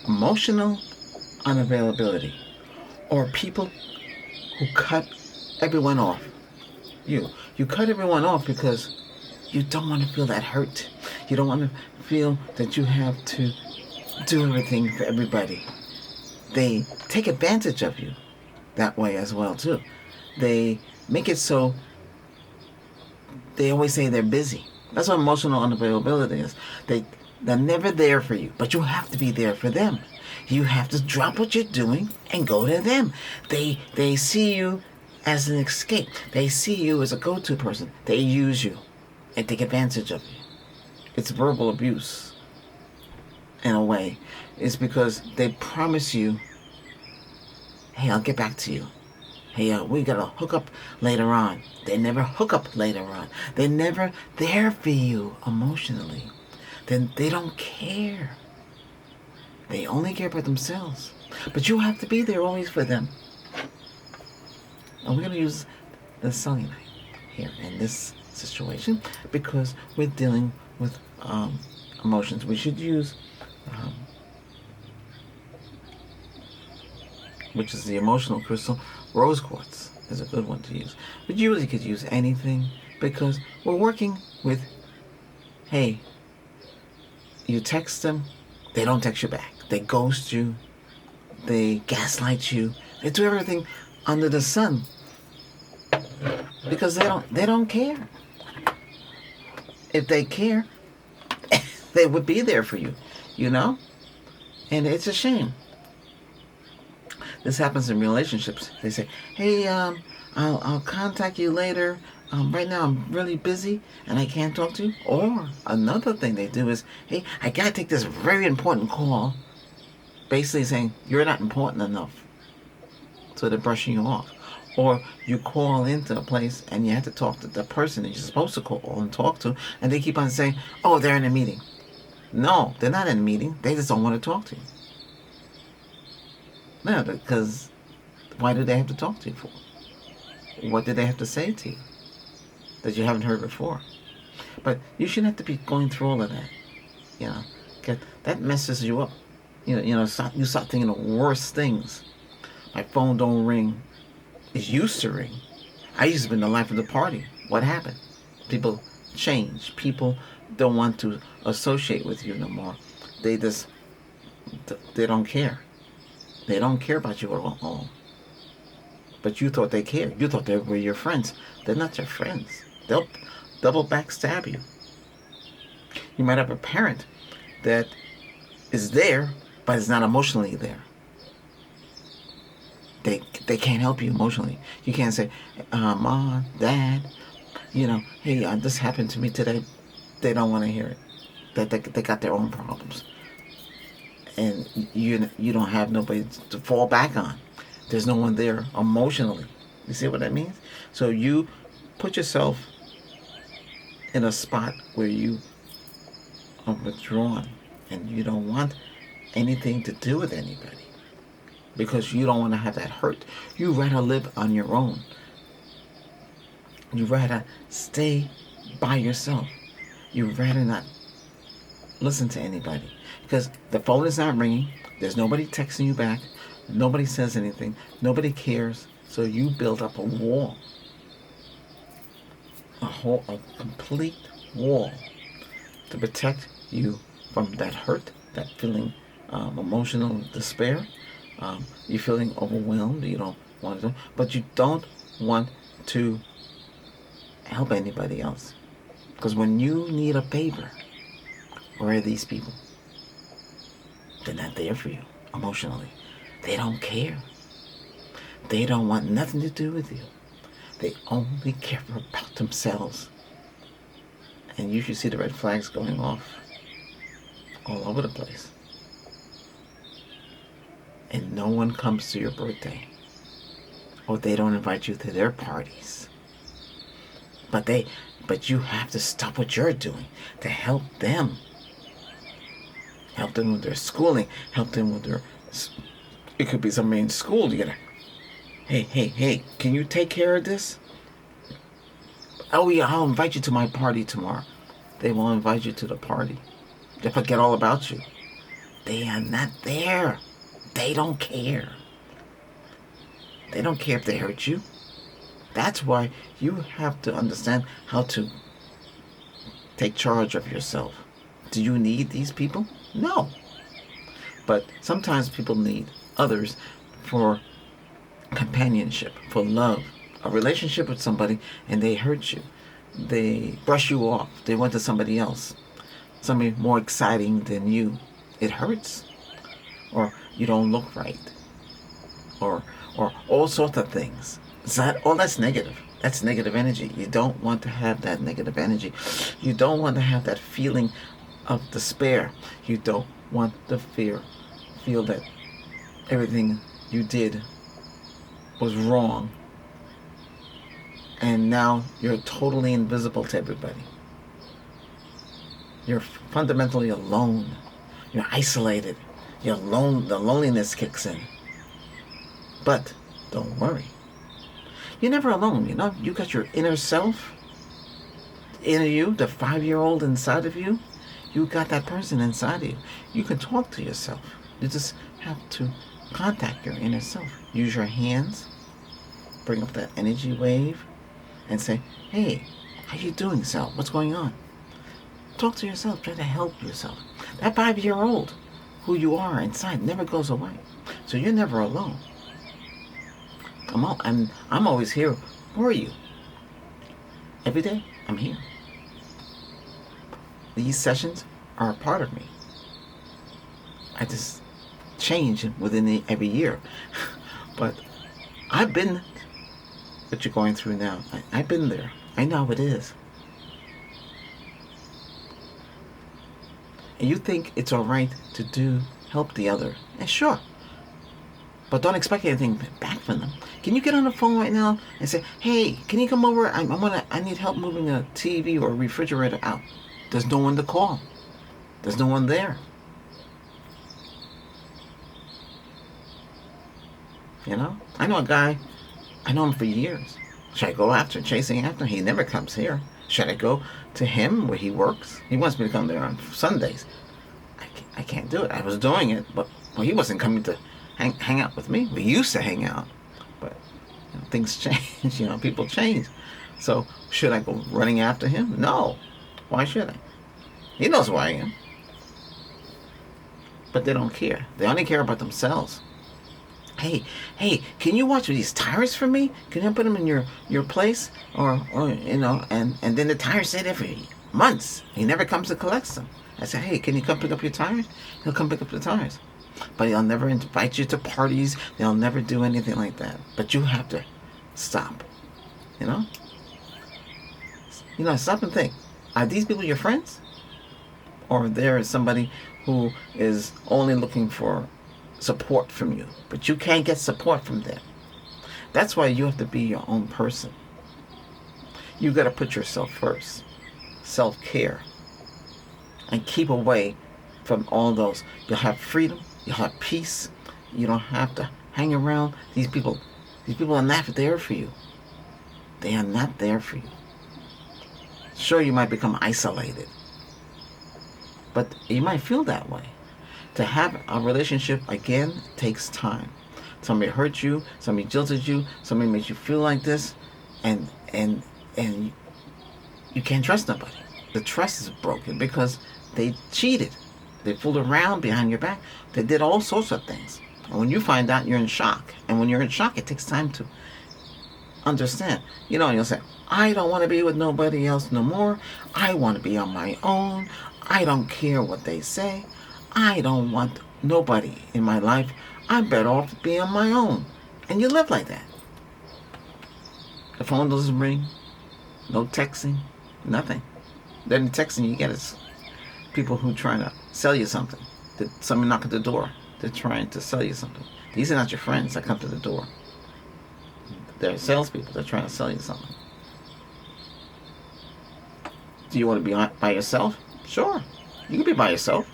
Emotional unavailability, or people who cut everyone off. You cut everyone off because you don't want to feel that hurt. You don't want to feel that you have to do everything for everybody. They take advantage of you that way as well too. They make it so they always say they're busy. That's what emotional unavailability is. They're never there for you, but you have to be there for them. You have to drop what you're doing and go to them. They see you as an escape. They see you as a go-to person. They use you and take advantage of you. It's verbal abuse in a way. It's because they promise you, hey, I'll get back to you. Hey, we gotta hook up later on. They never hook up later on. They're never there for you emotionally. Then they don't care. They only care about themselves. But you have to be there always for them. And we're gonna use the selenite here in this situation because we're dealing with emotions. We should use, which is the emotional crystal, rose quartz is a good one to use. But you really could use anything because we're working with, hey, you text them, they don't text you back. They ghost you, they gaslight you, they do everything under the sun because they don't care. If they care, they would be there for you, you know? And it's a shame. This happens in relationships. They say, hey, I'll contact you later. Right now I'm really busy and I can't talk to you. Or another thing they do is, hey, I gotta take this very important call. Basically saying, you're not important enough. So they're brushing you off. Or you call into a place and you have to talk to the person that you're supposed to call and talk to, and they keep on saying, oh, they're in a meeting. No, they're not in a meeting. They just don't want to talk to you. No, because why do they have to talk to you for? What did they have to say to you that you haven't heard before? But you shouldn't have to be going through all of that. You know, that messes you up. You start thinking of worse things. My phone don't ring. It used to ring. I used to be in the life of the party. What happened? People change. People don't want to associate with you no more. They don't care. They don't care about you at all. But you thought they cared. You thought they were your friends. They're not your friends. They'll double backstab you. You might have a parent that is there, but is not emotionally there. They can't help you emotionally. You can't say, Mom, Dad, hey, this happened to me today. They don't want to hear it. They got their own problems. And you don't have nobody to fall back on. There's no one there emotionally. You see what that means? So you put yourself in a spot where you are withdrawn and you don't want anything to do with anybody because you don't want to have that hurt. You rather live on your own. You rather stay by yourself. You rather not listen to anybody because the phone is not ringing. There's nobody texting you back. Nobody says anything. Nobody cares. So you build up a wall. A complete wall to protect you from that hurt, that feeling, emotional despair. You're feeling overwhelmed. You don't want to, but you don't want to help anybody else. Because when you need a favor, where are these people? They're not there for you emotionally. They don't care. They don't want nothing to do with you. They only care about themselves. And you should see the red flags going off all over the place. And no one comes to your birthday. Or they don't invite you to their parties. But you have to stop what you're doing to help them. Help them with their schooling. Help them with their... It could be somebody in school. You gotta... Hey, can you take care of this? Oh yeah, I'll invite you to my party tomorrow. They won't invite you to the party. They forget all about you. They are not there. They don't care. They don't care if they hurt you. That's why you have to understand how to take charge of yourself. Do you need these people? No. But sometimes people need others for companionship, for love. A relationship with somebody and they hurt you. They brush you off. They went to somebody else. Somebody more exciting than you. It hurts. Or you don't look right. Or all sorts of things. That's negative. That's negative energy. You don't want to have that negative energy. You don't want to have that feeling of despair. You don't want to feel that everything you did was wrong. And now you're totally invisible to everybody. You're fundamentally alone. You're isolated. You're alone. The loneliness kicks in. But don't worry. You're never alone, you know. You got your inner self, inner you, the 5-year-old inside of you. You got that person inside of you. You can talk to yourself. You just have to contact your inner self. Use your hands. Bring up that energy wave and say, hey, how you doing, self? What's going on? Talk to yourself. Try to help yourself. That 5-year-old who you are inside never goes away. So you're never alone. I'm always here for you. Every day, I'm here. These sessions are a part of me. I just change within every year. But I've been what you're going through now. I've been there. I know how it is. And you think it's all right to help the other. And sure. But don't expect anything back from them. Can you get on the phone right now and say, hey, can you come over? I need help moving a TV or a refrigerator out. There's no one to call. There's no one there. You know? I know a guy, I know him for years. Should I go chasing after him? He never comes here. Should I go to him where he works? He wants me to come there on Sundays. I can't do it. I was doing it, but he wasn't coming to hang out with me. We used to hang out, but things change. People change. So should I go running after him? No. Why should I? He knows who I am. But they don't care. They only care about themselves. Hey, can you watch these tires for me? Can you put them in your place? Or and then the tires stay there for months. He never comes to collect them. I say, hey, can you come pick up your tires? He'll come pick up the tires. But he'll never invite you to parties. They'll never do anything like that. But you have to stop. Stop and think. Are these people your friends? Or there is somebody who is only looking for support from you, but you can't get support from them. That's why you have to be your own person. You got to put yourself first. Self-care. And keep away from all those. You'll have freedom. You'll have peace. You don't have to hang around these people. These people are not there for you. They are not there for you. Sure, you might become isolated, but you might feel that way. To have a relationship again takes time. Somebody hurt you, somebody jilted you, somebody makes you feel like this, and you can't trust nobody. The trust is broken because they cheated. They fooled around behind your back. They did all sorts of things. And when you find out, you're in shock. And when you're in shock, it takes time to understand. And you'll say, I don't want to be with nobody else no more. I want to be on my own. I don't care what they say. I don't want nobody in my life. I'm better off being on my own. And you live like that. The phone doesn't ring. No texting. Nothing. Then the texting you get is people who are trying to sell you something. Somebody knock at the door. They're trying to sell you something. These are not your friends that come to the door. They're salespeople. They're trying to sell you something. Do you want to be by yourself? Sure. You can be by yourself.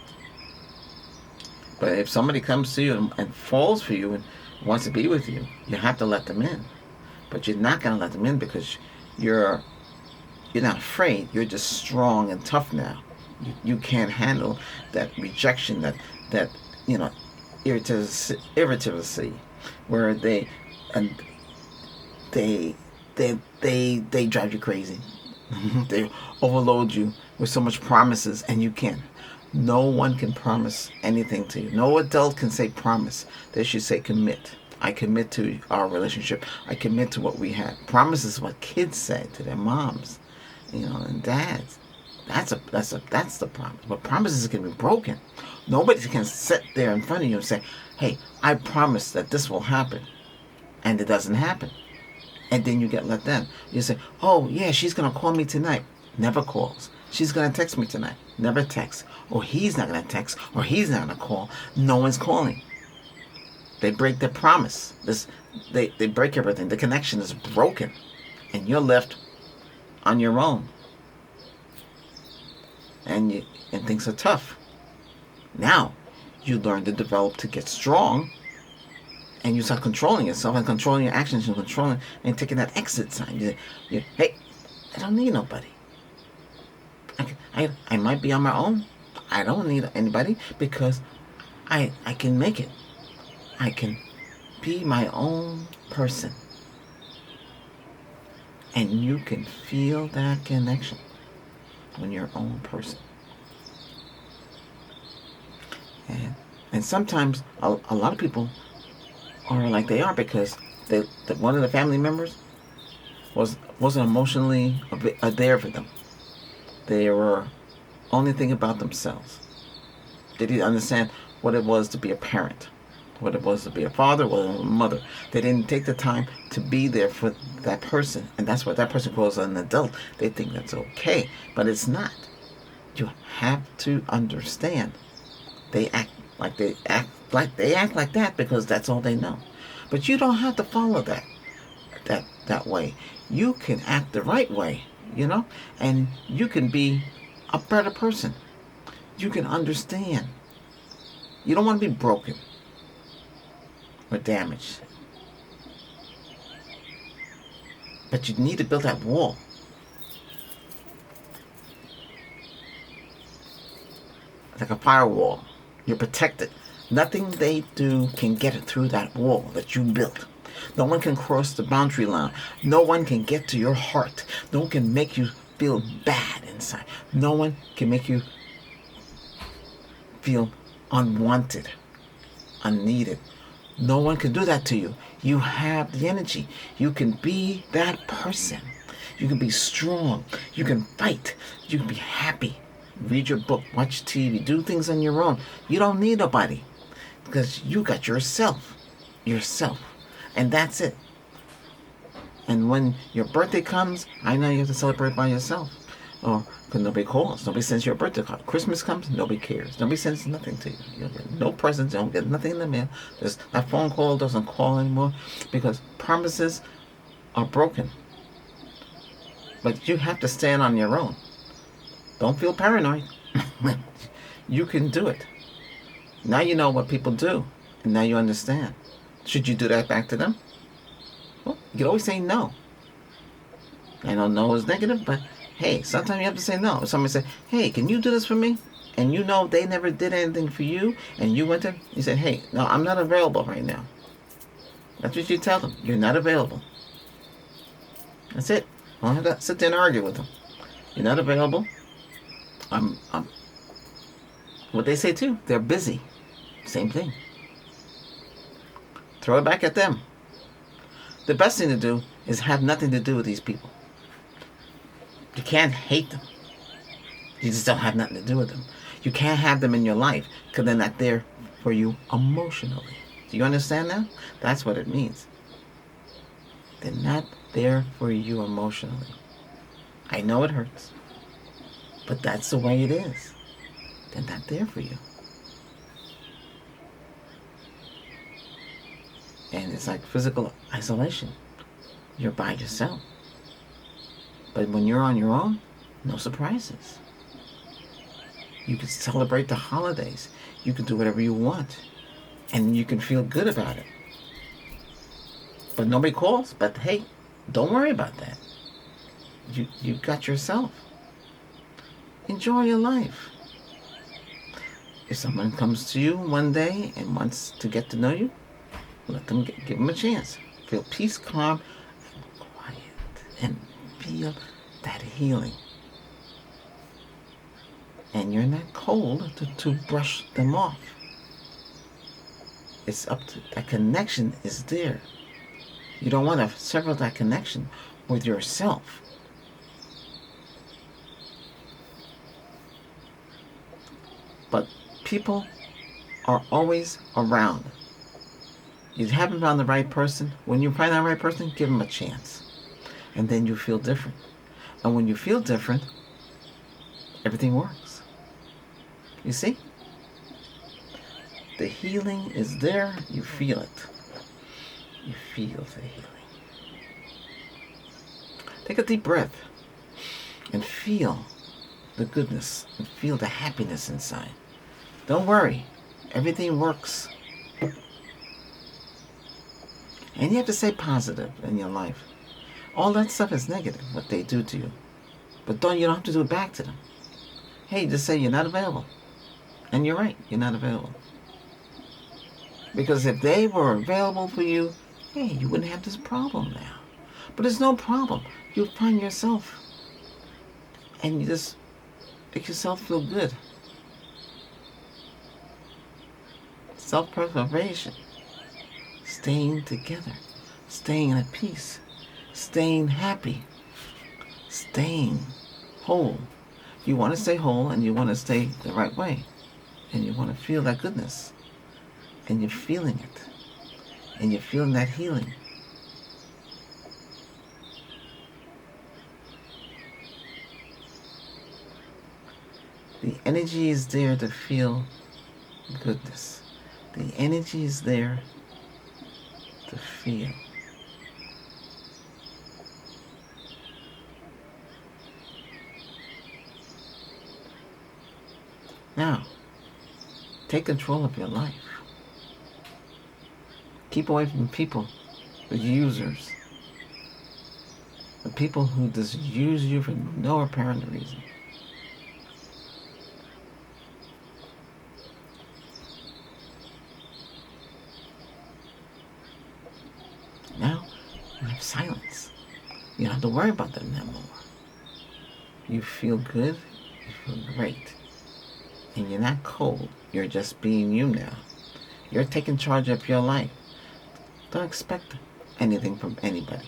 But if somebody comes to you and falls for you and wants to be with you, you have to let them in. But you're not going to let them in because you're not afraid. You're just strong and tough now. You can't handle that rejection, that you know, irritability, where and they drive you crazy. They overload you with so much promises, and you can't. No one can promise anything to you. No adult can say promise. They should say commit. I commit to our relationship. I commit to what we have. Promise is what kids say to their moms, and dads. That's the promise. But promises can be broken. Nobody can sit there in front of you and say, "Hey, I promise that this will happen," and it doesn't happen. And then you get let down. You say, "Oh yeah, she's gonna call me tonight." Never calls. She's gonna text me tonight. Never texts. Or he's not gonna text. Or he's not gonna call. No one's calling. They break their promise. They break everything. The connection is broken, and you're left on your own. And things are tough. Now you learn to develop to get strong, and you start controlling yourself and controlling your actions and controlling and taking that exit sign. Hey, I don't need nobody. I might be on my own. I don't need anybody because I can make it. I can be my own person. And you can feel that connection when you're your own person. And sometimes a lot of people are like they are because one of the family members wasn't emotionally there for them. They were only thinking about themselves. They didn't understand what it was to be a parent, what it was to be a father, what it was a mother. They didn't take the time to be there for that person, and that's what that person calls an adult. They think that's okay, but it's not. You have to understand. They act like that because that's all they know. But you don't have to follow that way. You can act the right way, and you can be a better person. You can understand. You don't want to be broken or damaged. But you need to build that wall. Like a firewall. You're protected. Nothing they do can get it through that wall that you built. No one can cross the boundary line. No one can get to your heart. No one can make you feel bad inside. No one can make you feel unwanted, unneeded. No one can do that to you. You have the energy. You can be that person. You can be strong. You can fight. You can be happy. Read your book, watch TV, do things on your own. You don't need nobody because you got yourself. And that's it. And when your birthday comes, I know you have to celebrate by yourself. Or because nobody calls. Nobody sends you a birthday card. Christmas comes, nobody cares. Nobody sends nothing to you. You don't get no presents. You don't get nothing in the mail. That phone call doesn't call anymore because promises are broken. But you have to stand on your own. Don't feel paranoid. You can do it. Now you know what people do. And now you understand. Should you do that back to them? Well, you can always say no. I know no is negative, but hey, sometimes you have to say no. If somebody say, "Hey, can you do this for me?" And you know they never did anything for you, and you went to, you said, "Hey, no, I'm not available right now." That's what you tell them. You're not available. That's it. I don't have to sit there and argue with them. You're not available. I'm what they say too, they're busy. Same thing. Throw it back at them. The best thing to do is have nothing to do with these people. You can't hate them. You just don't have nothing to do with them. You can't have them in your life because they're not there for you emotionally. Do you understand now? That's what it means. They're not there for you emotionally. I know it hurts. But that's the way it is. They're not there for you. And it's like physical isolation. You're by yourself. But when you're on your own, no surprises. You can celebrate the holidays. You can do whatever you want. And you can feel good about it. But nobody calls. But hey, don't worry about that. You got yourself. Enjoy your life. If someone comes to you one day and wants to get to know you, give them a chance. Feel peace, calm, and quiet, and feel that healing. And you're not cold to brush them off. It's up to that connection is there. You don't want to sever that connection with yourself. But people are always around. You haven't found the right person. When you find that right person, give them a chance. And then you feel different. And when you feel different, everything works. You see? The healing is there. You feel it. You feel the healing. Take a deep breath and feel the goodness and feel the happiness inside. Don't worry. Everything works. And you have to stay positive in your life. All that stuff is negative, what they do to you. But you don't have to do it back to them. Hey, just say you're not available. And you're right, you're not available. Because if they were available for you, hey, you wouldn't have this problem now. But there's no problem. You'll find yourself. And you just make yourself feel good. Self-preservation. Staying together. Staying at peace. Staying happy. Staying whole. You want to stay whole and you want to stay the right way. And you want to feel that goodness. And you're feeling it. And you're feeling that healing. The energy is there to feel goodness. The energy is there to feel. Now, take control of your life. Keep away from people, the users. The people who just use you for no apparent reason. Now, you have silence. You don't have to worry about them no more. You feel good, you feel great. And you're not cold. You're just being you now. You're taking charge of your life. Don't expect anything from anybody.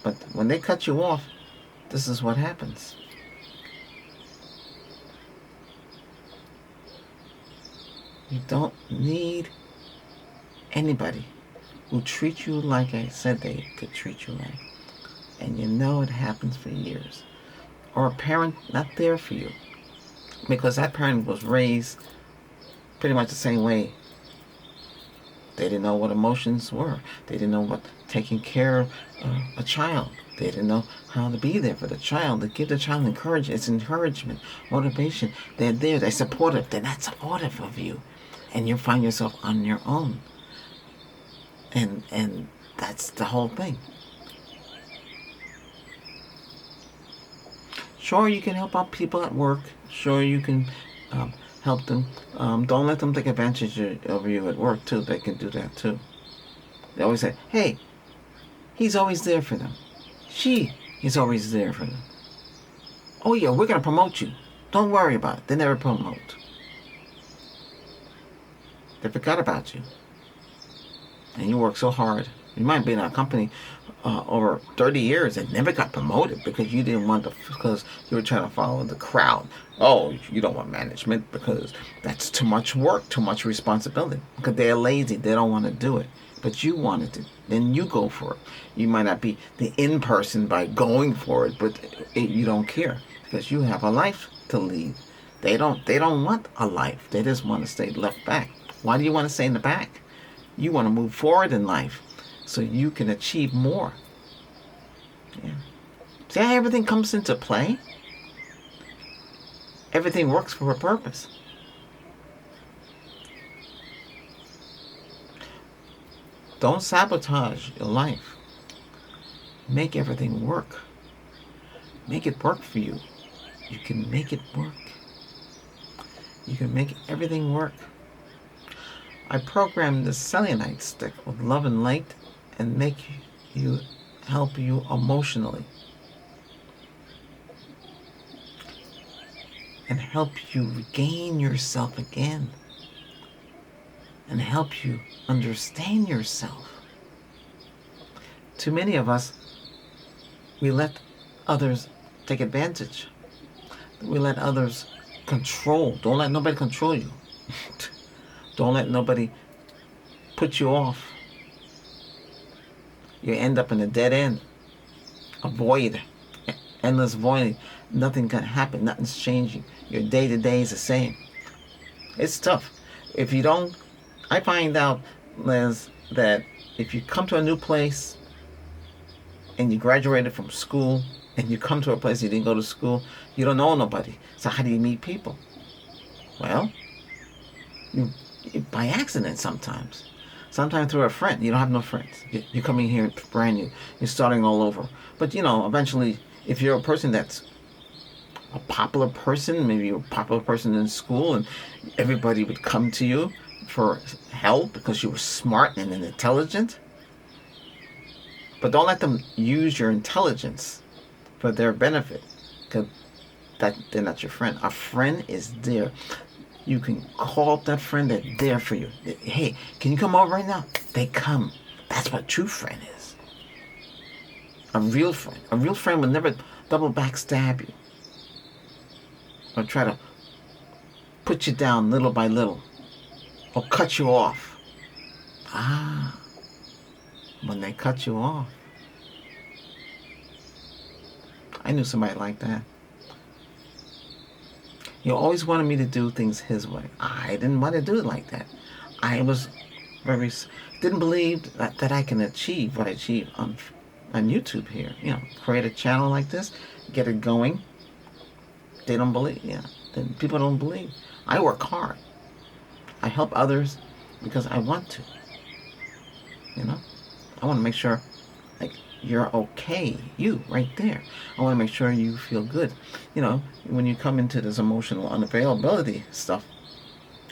But when they cut you off, this is what happens. You don't need anybody who treats you like I said they could treat you like. And you know it happens for years. Or a parent not there for you. Because that parent was raised pretty much the same way. They didn't know what emotions were. They didn't know what taking care of a child. They didn't know how to be there for the child. To give the child encouragement. It's encouragement, motivation. They're there. They're supportive. They're not supportive of you. And you find yourself on your own. And that's the whole thing. Sure, you can help out people at work. Sure, you can help them. Don't let them take advantage of you at work, too. They can do that, too. They always say, hey, he's always there for them. She is always there for them. Oh, yeah, we're going to promote you. Don't worry about it. They never promote. They forgot about you. And you work so hard. You might be in a company over 30 years and never got promoted because you didn't want to, because you were trying to follow the crowd. Oh, you don't want management because that's too much work, too much responsibility. Because they're lazy, they don't want to do it. But you wanted to, then you go for it. You might not be the in person by going for it, but you don't care because you have a life to lead. They don't want a life. They just want to stay left back. Why do you want to stay in the back? You want to move forward in life so you can achieve more. Yeah. See how everything comes into play? Everything works for a purpose. Don't sabotage your life. Make everything work. Make it work for you. You can make it work. You can make everything work. I programmed the selenite stick with love and light and help you emotionally and help you regain yourself again and help you understand yourself. Too many of us, we let others take advantage. We let others control. Don't let nobody control you. Don't let nobody put you off. You end up in a dead end, a void, endless void. Nothing can happen. Nothing's changing. Your day-to-day is the same. It's tough. If you don't, I find out, Liz, that if you come to a new place and you graduated from school and you come to a place you didn't go to school, you don't know nobody. So how do you meet people? Well, you by accident sometimes. Sometimes through a friend. You don't have no friends. You're coming here brand new. You're starting all over. But, eventually, if you're a person that's a popular person, maybe you're a popular person in school, and everybody would come to you for help because you were smart and intelligent. But don't let them use your intelligence for their benefit, because they're not your friend. A friend is there. You can call up that friend. They're there for you. Hey, can you come over right now? They come. That's what a true friend is. A real friend. A real friend will never double backstab you or try to put you down little by little or cut you off. When they cut you off. I knew somebody like that. He always wanted me to do things his way. I didn't want to do it like that. I was didn't believe that I can achieve what I achieve on YouTube here. Create a channel like this, get it going. They don't believe. People don't believe. I work hard. I help others because I want to. I want to make sure, you're okay. You, right there. I want to make sure you feel good. When you come into this emotional unavailability stuff,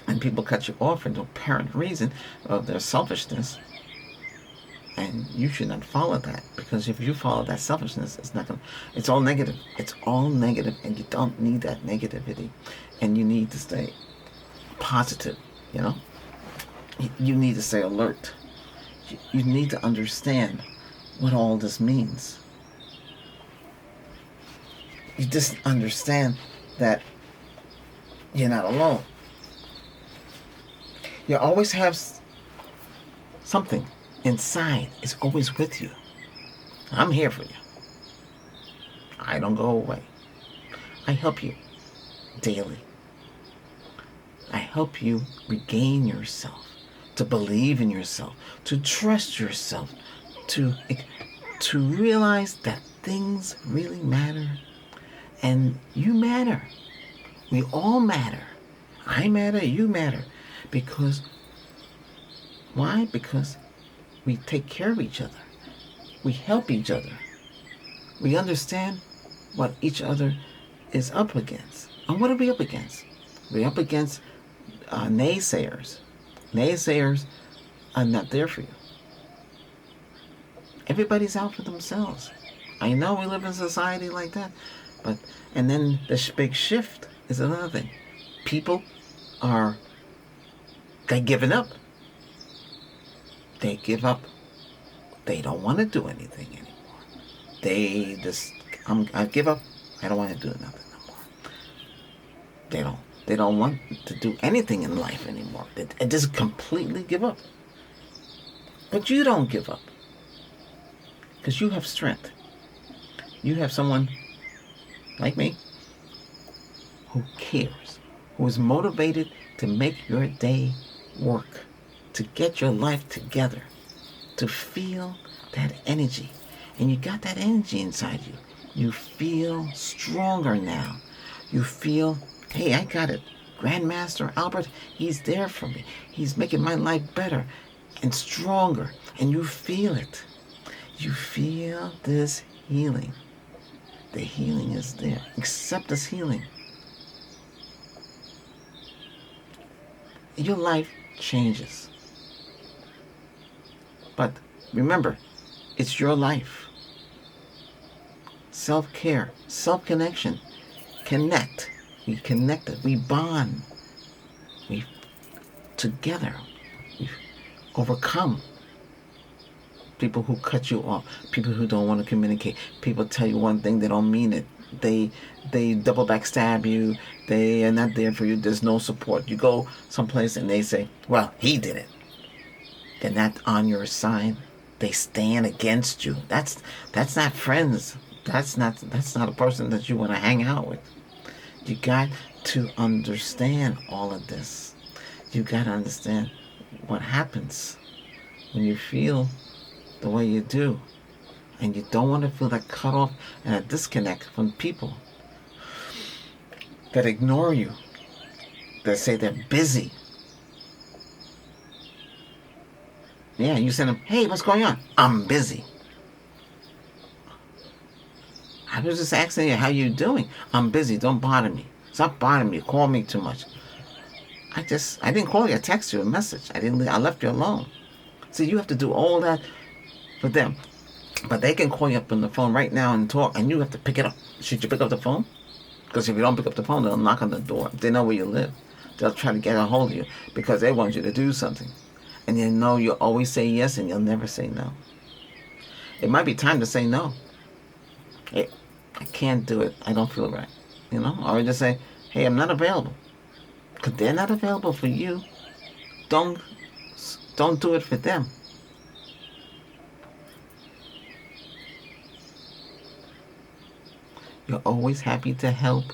and people cut you off for no apparent reason of their selfishness, and you should not follow that, because if you follow that selfishness, it's all negative. It's all negative, and you don't need that negativity, and you need to stay positive. You need to stay alert. You need to understand what all this means. You just understand that you're not alone. You always have something inside. It's always with you. I'm here for you. I don't go away. I help you daily. I help you regain yourself, to believe in yourself, to trust yourself, to realize that things really matter, and you matter. We all matter. I matter, you matter. Because, why? Because we take care of each other. We help each other. We understand what each other is up against. And what are we up against? We're up against naysayers. Naysayers are not there for you. Everybody's out for themselves. I know we live in a society like that, and then the big shift is another thing. People they're giving up. They give up. They don't want to do anything anymore. They just, I give up. I don't want to do nothing anymore. They don't want to do anything in life anymore. They just completely give up. But you don't give up. Because you have strength. You have someone like me who cares, who is motivated to make your day work, to get your life together, to feel that energy. And you got that energy inside you. You feel stronger now. You feel, hey, I got it. Grandmaster Albert, he's there for me. He's making my life better and stronger. And you feel it. You feel this healing. The healing is there. Accept this healing. your life changes. But remember, it's your life. Self-care, self-connection. Connect. We connected. We bond. We together. We overcome people who cut you off, people who don't want to communicate, people tell you one thing, they don't mean it. They double backstab you. They are not there for you. There's no support. You go someplace and they say, well, he did it. They're not on your side. They stand against you. That's not friends. That's not a person that you want to hang out with. You got to understand all of this. You got to understand what happens when you feel the way you do. And you don't want to feel that cut off and a disconnect from people that ignore you, that say they're busy. Yeah, you send them, hey, what's going on? I'm busy. I was just asking you how you doing. I'm busy. Don't bother me. Stop bothering me. Call me too much. I didn't call you. I texted you a message. I left you alone. See, you have to do all that for them. But they can call you up on the phone right now and talk, and you have to pick it up. Should you pick up the phone? Because if you don't pick up the phone, they'll knock on the door. They know where you live. They'll try to get a hold of you because they want you to do something. And you know you'll always say yes and you'll never say no. It might be time to say no. Hey, I can't do it. I don't feel right. You know? Or just say, hey, I'm not available. Because they're not available for you. Don't do it for them. You're always happy to help.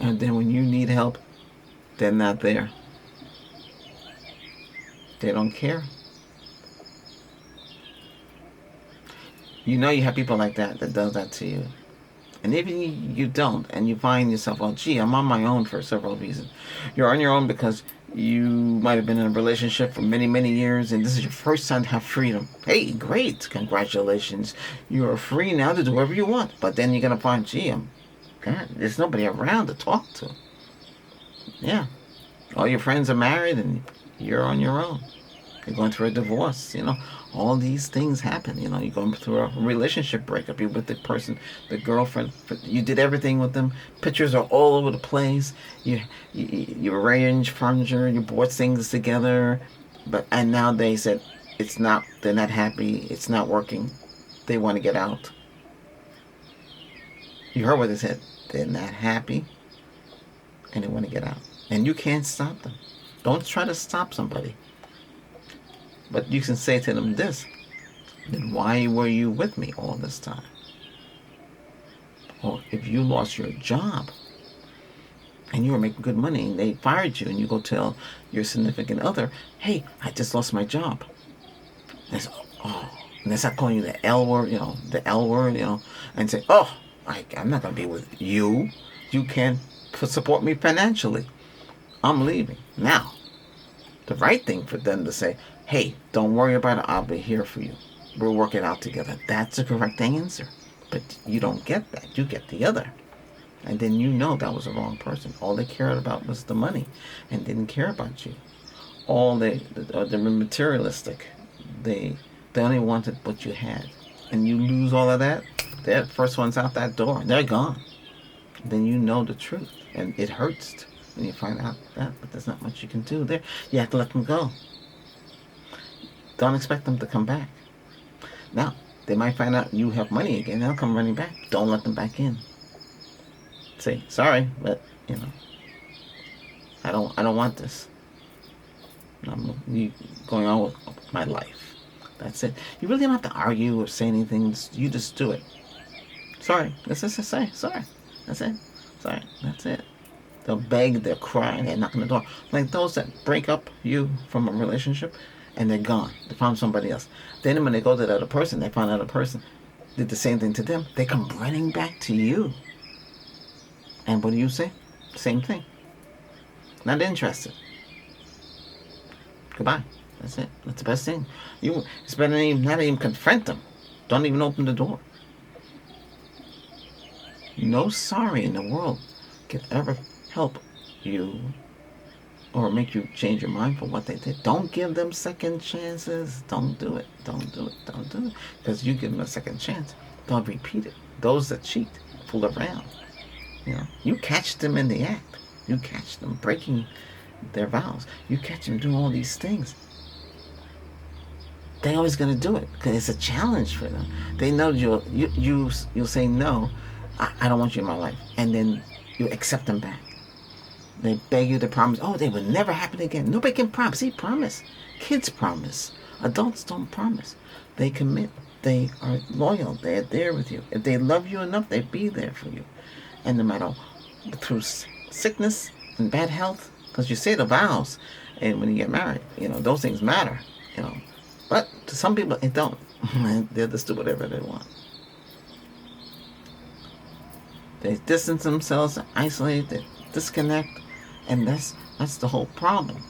And then when you need help, they're not there. They don't care. You know you have people like that does that to you. And even you don't, and you find yourself, well, gee, I'm on my own for several reasons. You're on your own because you might have been in a relationship for many, many years, and this is your first time to have freedom. Hey, great, congratulations. You are free now to do whatever you want. But then you're going to find, gee, God, there's nobody around to talk to. Yeah. All your friends are married, and you're on your own. You're going through a divorce, you know. All these things happen, you know. You're going through a relationship breakup. You're with the person, the girlfriend. You did everything with them. Pictures are all over the place. You arrange furniture. You bought things together, and now they said it's not. They're not happy. It's not working. They want to get out. You heard what they said. They're not happy, and they want to get out. And you can't stop them. Don't try to stop somebody. But you can say to them this, then why were you with me all this time? Or if you lost your job and you were making good money and they fired you and you go tell your significant other, hey, I just lost my job. And say, oh, and they start calling you the L word, and say, oh, I'm not going to be with you. You can't support me financially. I'm leaving. Now, the right thing for them to say, hey, don't worry about it. I'll be here for you. We'll work it out together. That's the correct answer. But you don't get that. You get the other. And then you know that was the wrong person. All they cared about was the money and didn't care about you. They were materialistic. They only wanted what you had. And you lose all of that, they're the first ones out that door. They're gone. Then you know the truth. And it hurts when you find out that. But there's not much you can do there. You have to let them go. Don't expect them to come back. Now, they might find out you have money again. They'll come running back. Don't let them back in. Say, sorry, but, I don't want this. I'm going on with my life. That's it. You really don't have to argue or say anything. You just do it. Sorry. That's just say. Sorry. That's it. Sorry. That's it. They'll beg, they'll cry, they're knocking the door. Like those that break up you from a relationship, and they're gone. They found somebody else. Then when they go to the other person, they find out a person did the same thing to them. They come running back to you. And what do you say? Same thing. Not interested. Goodbye. That's it. That's the best thing. It's better than not even confront them. Don't even open the door. No sorry in the world can ever help you or make you change your mind for what they did. Don't give them second chances. Don't do it. Don't do it. Don't do it. Because you give them a second chance, they'll repeat it. Those that cheat, fool around. You catch them in the act. You catch them breaking their vows. You catch them doing all these things. They're always going to do it because it's a challenge for them. They know you'll say no. I don't want you in my life, and then you accept them back. They beg you to promise. Oh, they would never happen again. Nobody can promise. See, promise. Kids promise. Adults don't promise. They commit. They are loyal. They're there with you. If they love you enough, they be there for you. And no matter through sickness and bad health, because you say the vows, and when you get married, those things matter. But to some people, it don't. They'll just do whatever they want. They distance themselves, isolate, they disconnect, and that's the whole problem.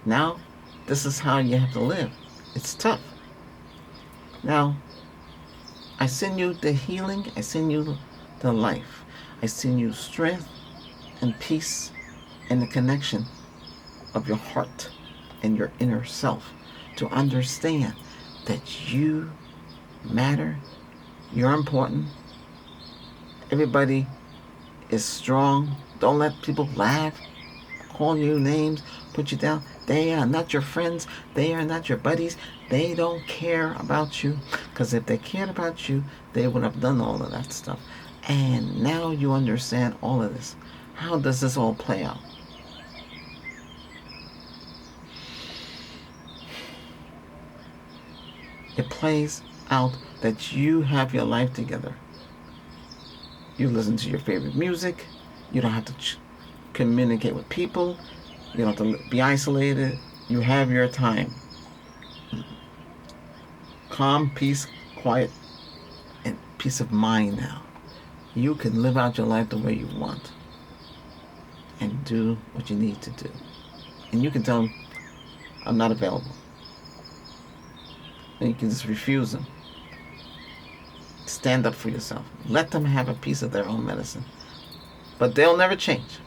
Now, this is how you have to live. It's tough. Now, I send you the healing. I send you the life. I send you strength and peace and the connection of your heart and your inner self to understand that you matter. You're important. Everybody is strong. Don't let people laugh, call you names, put you down. They are not your friends. They are not your buddies. They don't care about you. Because if they cared about you, they would have done all of that stuff. And now you understand all of this. How does this all play out? It plays out that you have your life together. You listen to your favorite music. You don't have to communicate with people. You don't have to be isolated. You have your time. Calm, peace, quiet, and peace of mind now. You can live out your life the way you want and do what you need to do. And you can tell them, I'm not available. And you can just refuse them. Stand up for yourself. Let them have a piece of their own medicine. But they'll never change.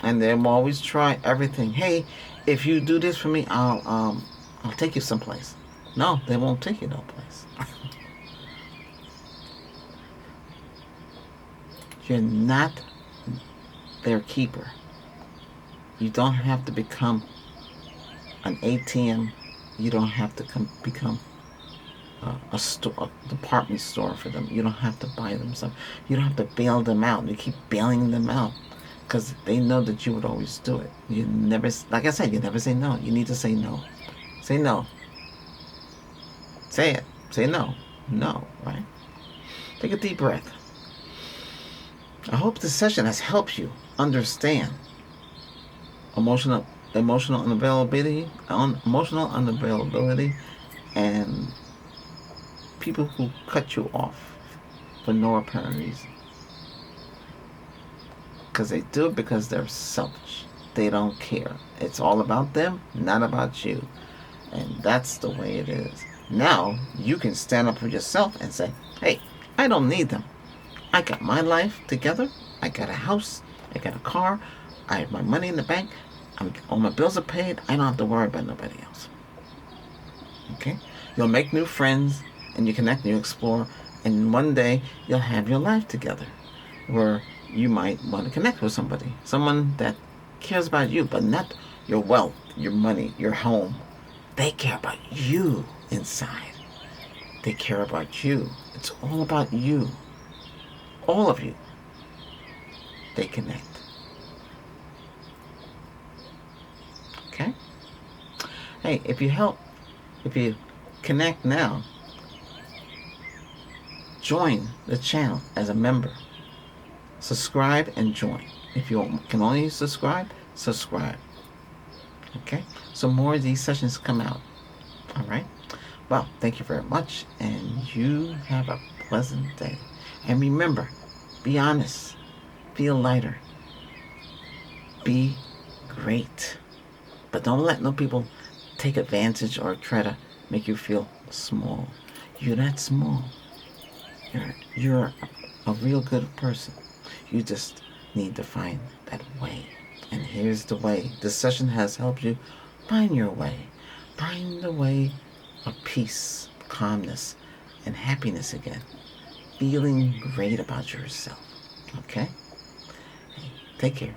And they'll always try everything. Hey, if you do this for me, I'll take you someplace. No, they won't take you no place. You're not their keeper. You don't have to become an ATM. You don't have to become a department store for them. You don't have to buy them stuff. You don't have to bail them out. You keep bailing them out because they know that you would always do it. You never, like I said, you never say no. You need to say no. Say no. Say it. Say no. No, right? Take a deep breath. I hope this session has helped you understand emotional unavailability, and people who cut you off for no apparent reason. Because they do it because they're selfish. They don't care. It's all about them, not about you. And that's the way it is. Now, you can stand up for yourself and say, hey, I don't need them. I got my life together. I got a house. I got a car. I have my money in the bank. All my bills are paid. I don't have to worry about nobody else. Okay? You'll make new friends, and you connect, and you explore, and one day you'll have your life together, where you might want to connect with somebody, someone that cares about you, but not your wealth, your money, your home. They care about you inside. They care about you. It's all about you. All of you. They connect. Okay? Hey, if you connect now, join the channel as a member. Subscribe and join. If you can only subscribe. Okay? So more of these sessions come out. Alright? Well, thank you very much, and you have a pleasant day. And remember, be honest. Feel lighter. Be great. But don't let no people take advantage or try to make you feel small. You're not small. You're a real good person. You just need to find that way. And here's the way. This session has helped you find your way. Find the way of peace, calmness, and happiness again. Feeling great about yourself. Okay? Take care.